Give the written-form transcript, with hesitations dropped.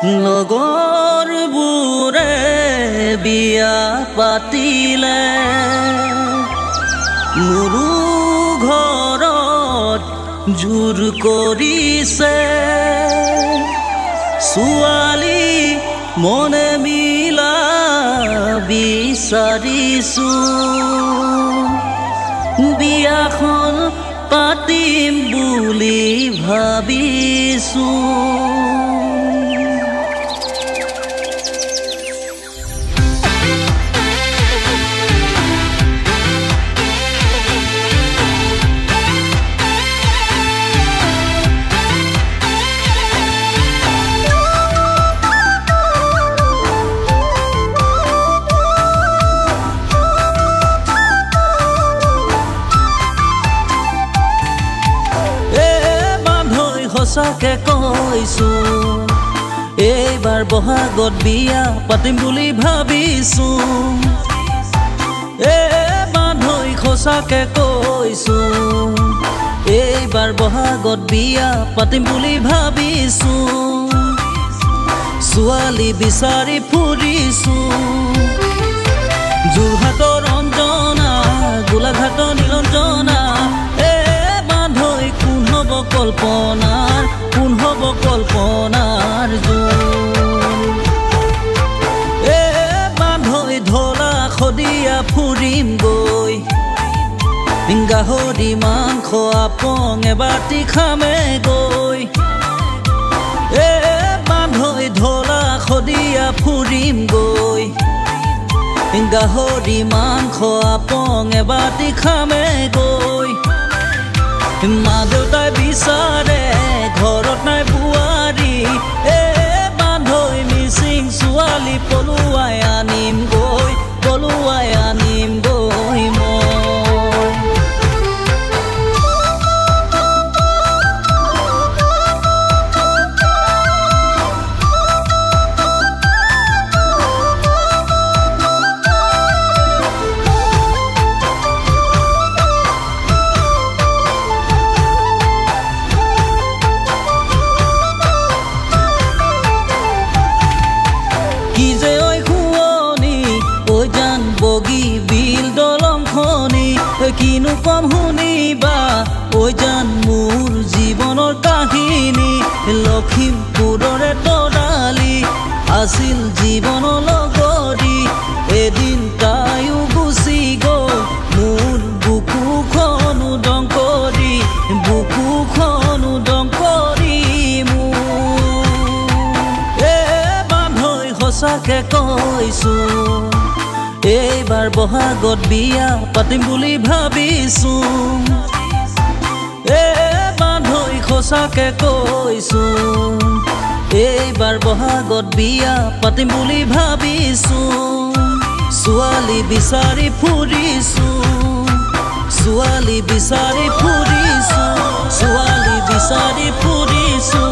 লগৰবোৰে বিয়া পাতিলে মোৰো ঘৰত জোৰ কৰিছে ছোৱালী মনে মিলা বিচাৰিছো বিয়াখন পাতিম বুলি ভাবিছো সঁচাকে কৈছো এইবাৰ বহাগত বিয়া পাতিম বুলি ভাবিছো বান্ধৈ সঁচাকে কৈছো এইবাৰ বহাগত বিয়া পাতিম বুলি ভাবিছো ছোৱালী বিচাৰি ফুৰিছো যোৰহাটৰ অঞ্জনা গোলাঘাটৰ নীলঞ্জনা বান্ধৈ কোন হ'ব কল্পনাৰ বান্ধৈ ঢলা শদিয়া ফুৰিম গৈ গাহৰি মাংস আপং এবাটি খামে গৈ বান্ধৈ ঢলা শদিয়া ফুৰিম গৈ গাহৰি মাংস আপং এবাটি খামে গৈ মা দেউতাই বিচাৰে ঘৰত নাই বোৱাৰী বান্ধৈ মিচিং ছোৱালী পলুৱাই আনিম গৈ কিনো কম শুনিবা ঐ জান মোৰ জীৱনৰ কাহিনী লখিমপুৰৰে তৰালি আছিল জীৱনৰ লগৰী এদিন তাইও গুচি গ'ল মোৰ বুকুখন উদং কৰি মোৰ বান্ধৈ সঁচাকে কৈছো এইবাৰ বহাগত বিয়া পাতিম বুলি ভাবিছো বান্ধৈ সঁচাকে কৈছো এইবাৰ বহাগত বিয়া পাতিম বুলি ভাবিছো ছোৱালী বিচাৰি ফুৰিছো ছোৱালী বিচাৰি ফুৰিছো